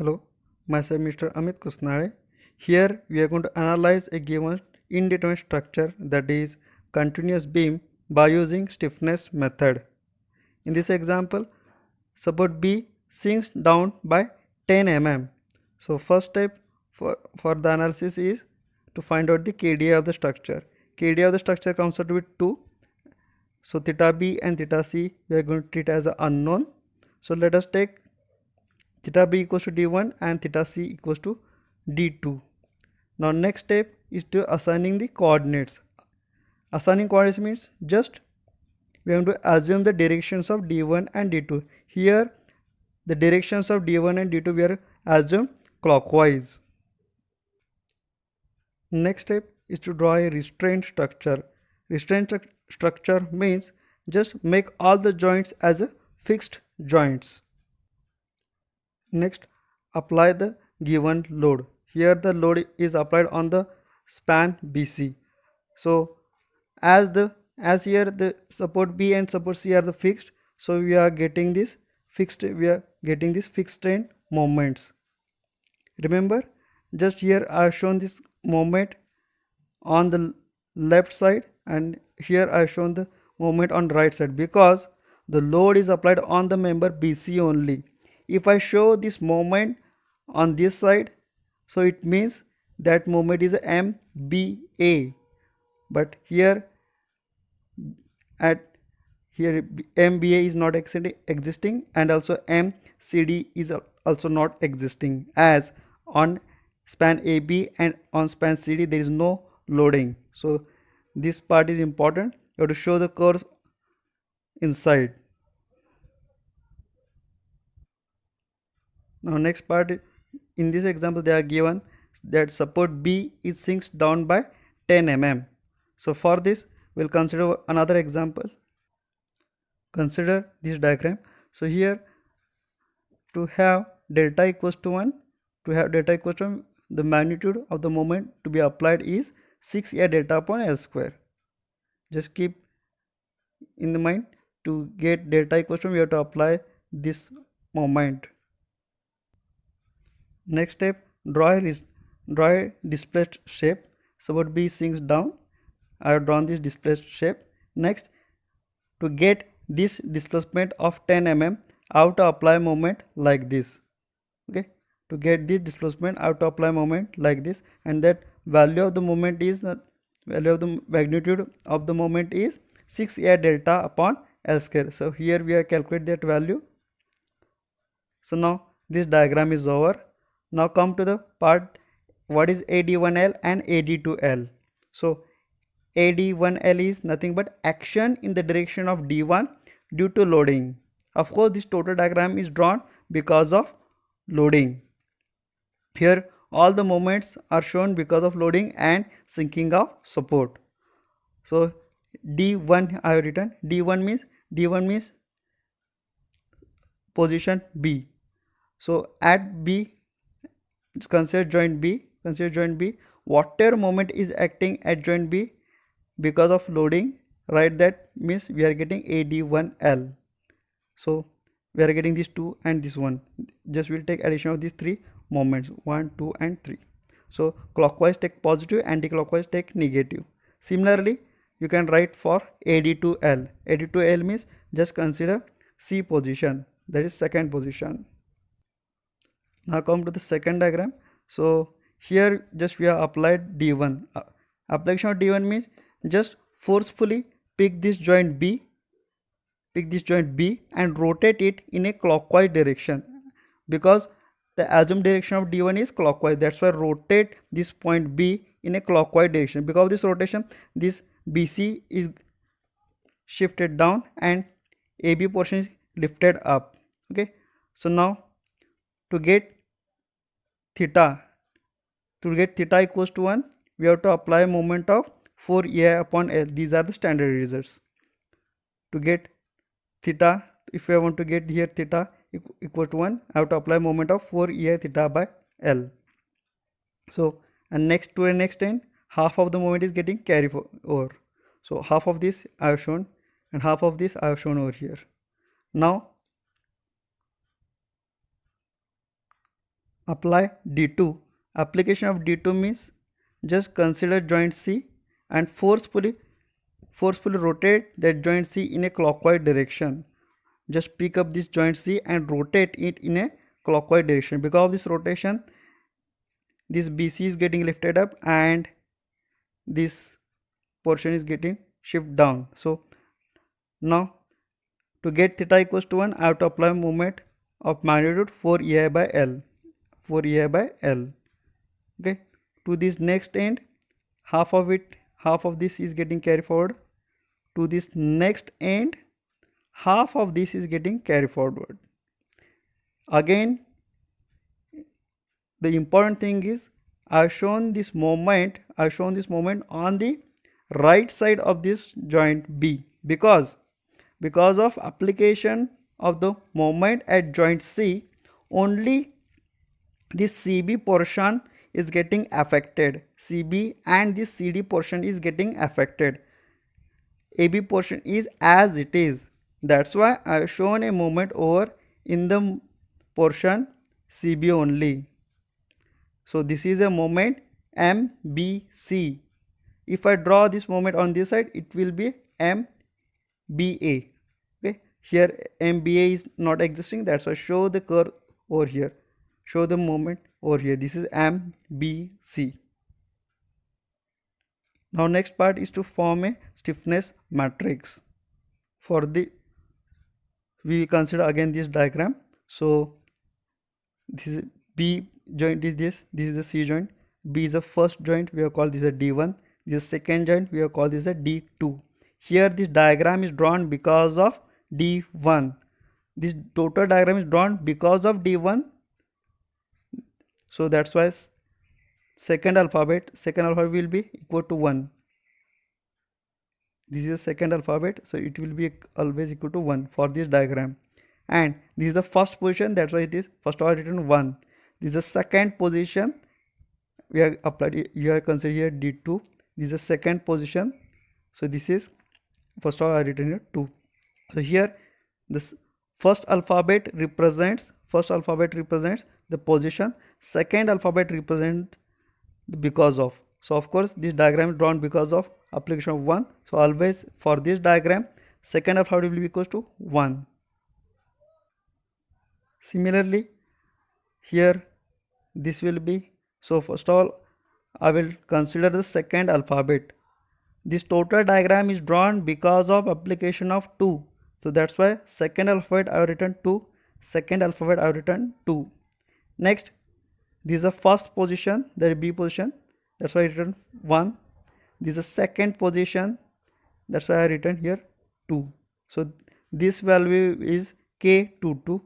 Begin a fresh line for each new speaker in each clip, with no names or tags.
Hello, myself Mr. Amit Kusnare. Here we are going to analyze a given indeterminate structure, that is continuous beam, by using stiffness method. In this example, support B sinks down by 10 mm. So first step for the analysis is to find out the KDA of the structure. KDA of the structure comes out with 2. So theta B and theta C we are going to treat as an unknown. So let us take theta B equals to D1 and theta C equals to D2. Now next step is to assigning the coordinates. Assigning coordinates means just we have to assume the directions of D1 and D2. Here the directions of D1 and D2 we are assumed clockwise. Next step is to draw a restrained structure. Restrained structure means just make all the joints as a fixed joints. Next, apply the given load. Here the load is applied on the span BC. So as here the support B and support C are the fixed, so we are getting this fixed strain moments. Remember, just here I have shown this moment on the left side and here I have shown the moment on the right side because the load is applied on the member BC only. If I show this moment on this side, so it means that moment is MBA, but here MBA is not existing and also MCD is also not existing, as on span AB and on span CD there is no loading. So this part is important. You have to show the curves inside. Now next part, in this example they are given that support B is sinks down by 10 mm. So for this we'll consider another example. Consider this diagram. So here to have delta equals to 1, the magnitude of the moment to be applied is 6a delta upon L square. Just keep in the mind, to get delta equals to 1 we have to apply this moment. Next step, draw a displaced shape. Support B sinks down. I have drawn this displaced shape. Next, to get this displacement of 10 mm, I have to apply moment like this. Okay, to get this displacement I have to apply moment like this, and that value of the moment is the value of the magnitude of the moment is 6a delta upon L square. So here we have calculated that value. So now this diagram is over. Now come to the part, what is AD1L and AD2L. So AD1L is nothing but action in the direction of D1 due to loading. Of course this total diagram is drawn because of loading. Here all the moments are shown because of loading and sinking of support. So D1 I have written, D1 means position B. So at B, consider joint B, whatever moment is acting at joint B because of loading, right, that means we are getting AD1L. So we are getting this 2 and this 1. Just we'll take addition of these 3 moments, 1, 2 and 3. So clockwise take positive, anti-clockwise take negative. Similarly you can write for AD2L. AD2L means just consider C position, that is second position. Now come to the second diagram. So here just we have applied D1. Application of D1 means just forcefully pick this joint B and rotate it in a clockwise direction, because the assumed direction of D1 is clockwise. That's why rotate this point B in a clockwise direction. Because of this rotation, this BC is shifted down and AB portion is lifted up. Okay, so now to get theta equals to 1, we have to apply moment of 4A upon L. These are the standard results. To get theta, if I want to get here theta equal to 1, I have to apply moment of 4A theta by L. So and next to an extent, half of the moment is getting carried over. So half of this I have shown and half of this I have shown over here. Now apply D2. Application of D2 means just consider joint C and forcefully rotate that joint C in a clockwise direction. Just pick up this joint C and rotate it in a clockwise direction. Because of this rotation, this BC is getting lifted up and this portion is getting shift down. So now to get theta equals to 1, I have to apply moment of magnitude 4 EI by L. 4 EI by L. Okay. To this next end, half of this is getting carried forward. To this next end, half of this is getting carried forward. Again, the important thing is I've shown this moment on the right side of this joint B because of application of the moment at joint C, only this CB portion is getting affected. CB and this CD portion is getting affected. AB portion is as it is. That's why I have shown a moment over in the portion CB only. So this is a moment MBC. If I draw this moment on this side, it will be MBA. Okay, here MBA is not existing. That's why show the curve over here. Show the moment over here. This is MBC. Now next part is to form a stiffness matrix. For the we consider again this diagram. So this is B joint is this is the C joint. B is the first joint, we have called this a D1. This is second joint, we have called this a D2. Here this diagram is drawn because of D1. This total diagram is drawn because of D1. So that's why second alphabet will be equal to 1. This is the second alphabet, so it will be always equal to 1 for this diagram. And this is the first position, that's why it is first order written 1. This is the second position, we are applied, you are considered here D2. This is the second position, so this is first order written here 2. So here this first alphabet represents the position, second alphabet represents the because of. So of course this diagram is drawn because of application of 1. So always for this diagram second alphabet will be equals to 1. Similarly here this will be, so first of all I will consider the second alphabet. This total diagram is drawn because of application of 2. So that's why second alphabet I have written 2. Second alphabet I have written 2. Next, this is the first position, the B position, that's why I written 1. This is the second position, that's why I written here 2. So this value is K22.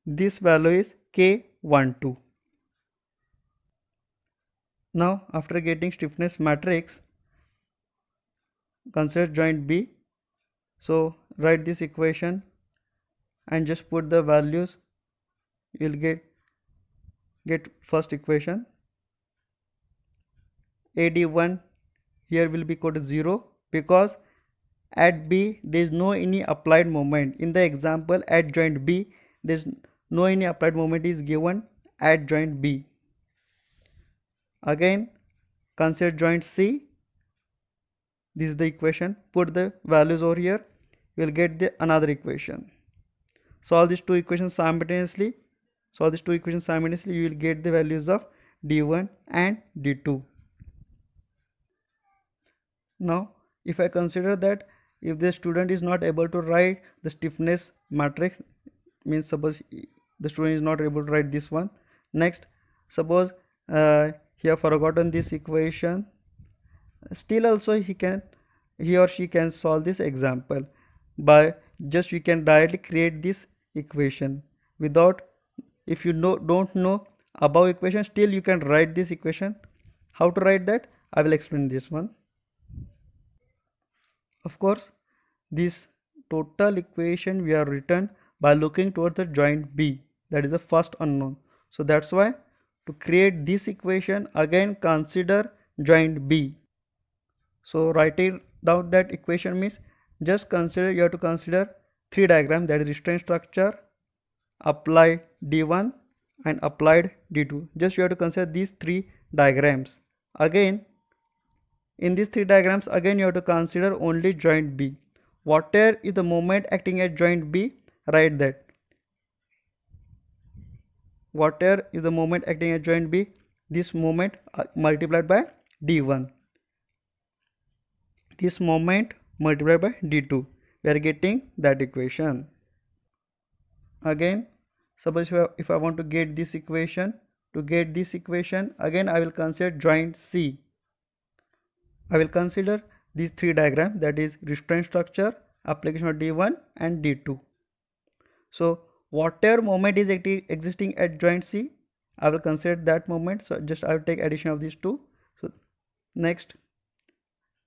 This value is K12. Now after getting stiffness matrix, consider joint B. So write this equation and just put the values. You will get first equation. AD1 here will be equal to 0 because at B there is no any applied moment. In the example at joint B there is no any applied moment is given at joint B. Again consider joint C. This is the equation. Put the values over here. You will get the another equation. Solve these two equations simultaneously. You will get the values of D1 and D2. Now if I consider that if the student is not able to write the stiffness matrix, means suppose the student is not able to write this one. Next, suppose he have forgotten this equation, still also he or she can solve this example by just we can directly create this equation without, if you don't know above equation, still you can write this equation. How to write that I will explain this one. Of course this total equation we are written by looking towards the joint B, that is the first unknown. So that's why to create this equation again consider joint B. So writing down that equation means just consider, you have to consider three diagrams, that is restrained structure, apply D1, and applied D2. Just you have to consider these three diagrams. Again, in these three diagrams, again you have to consider only joint B. Whatever is the moment acting at joint B, write that. Whatever is the moment acting at joint B, this moment multiplied by D1. This moment multiplied by D2. We are getting that equation. Again, suppose if I want to get this equation, again I will consider joint C. I will consider these three diagrams, that is restraint structure, application of D1 and D2. So whatever moment is existing at joint C, I will consider that moment. So just I will take addition of these two. So next,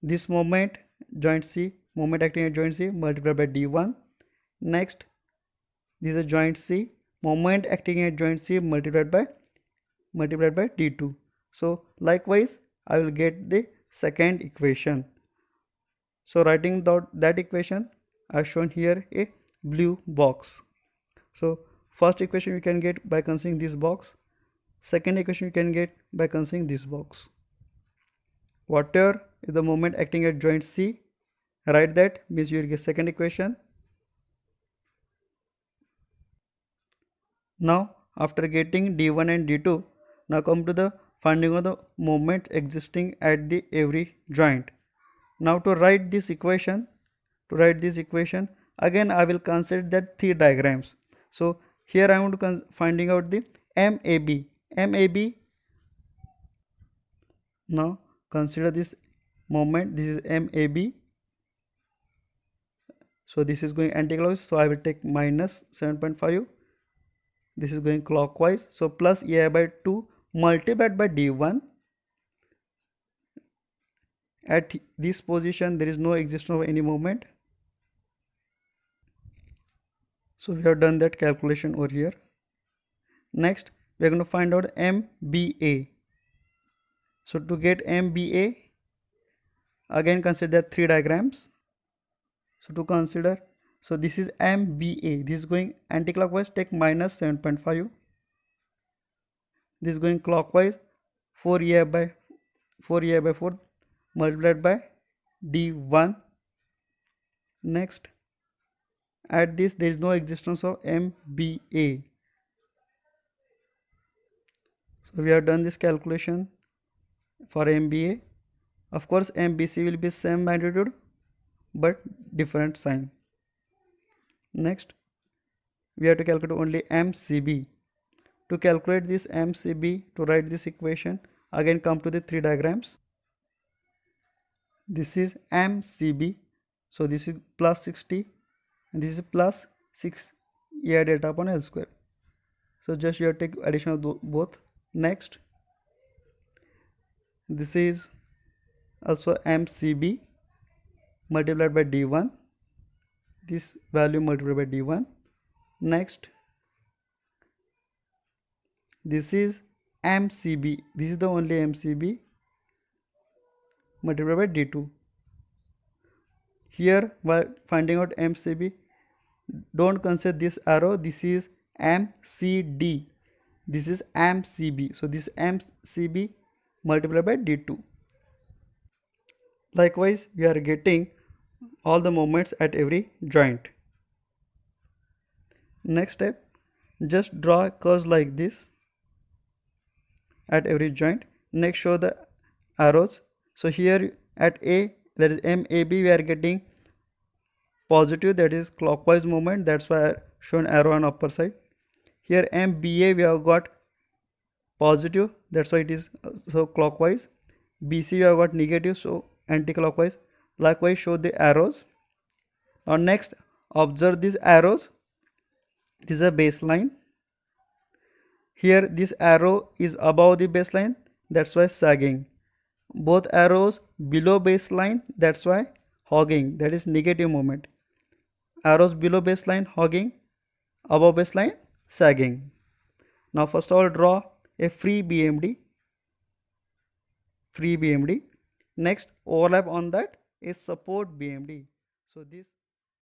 this moment joint C, moment acting at joint C multiplied by D1. Next, this is joint C, moment acting at joint C multiplied by D2. So likewise I will get the second equation. So writing that equation, I have shown here a blue box. So first equation you can get by considering this box. Second equation you can get by considering this box. Whatever is the moment acting at joint C, write that, means you will get second equation. Now after getting D1 and D2, now come to the finding of the moment existing at the every joint. Now to write this equation, again I will consider that three diagrams. So here I want to finding out the MAB. Now consider this moment, this is MAB. So this is going anti-clockwise, so I will take minus 7.5. This is going clockwise, so plus AI by 2 multiplied by D1. At this position there is no existence of any moment. So we have done that calculation over here. Next we are going to find out MBA. So to get MBA, again consider three diagrams. So to consider, so this is MBA, this is going anti-clockwise, take minus 7.5. This is going clockwise, 4 by 4 multiplied by D1. Next, at this there is no existence of MBA. So we have done this calculation for MBA. Of course MBC will be same magnitude but different sign. Next we have to calculate only MCB. To calculate this MCB, to write this equation, again come to the three diagrams. This is MCB, so this is plus 60 and this is plus 6 AI delta upon L square. So just you have to take addition of both. Next, this is also MCB multiplied by D1, this value multiplied by D1. Next, this is MCB, this is the only MCB multiplied by D2. Here while finding out MCB, don't consider this arrow, this is MCD, this is MCB, so this MCB multiplied by D2. Likewise we are getting all the moments at every joint. Next step, just draw curves like this at every joint. Next show the arrows. So here at A, that is MAB, we are getting positive, that is clockwise movement, that's why I shown arrow on upper side. Here MBA we have got positive, that's why it is so clockwise. BC we have got negative, so anti-clockwise. Likewise show the arrows. Now next observe these arrows. This is a baseline. Here this arrow is above the baseline, that's why sagging. Both arrows below baseline, that's why hogging, that is negative moment. Arrows below baseline hogging, above baseline sagging. Now first of all draw a free BMD. Next overlap on that is support BMD. So this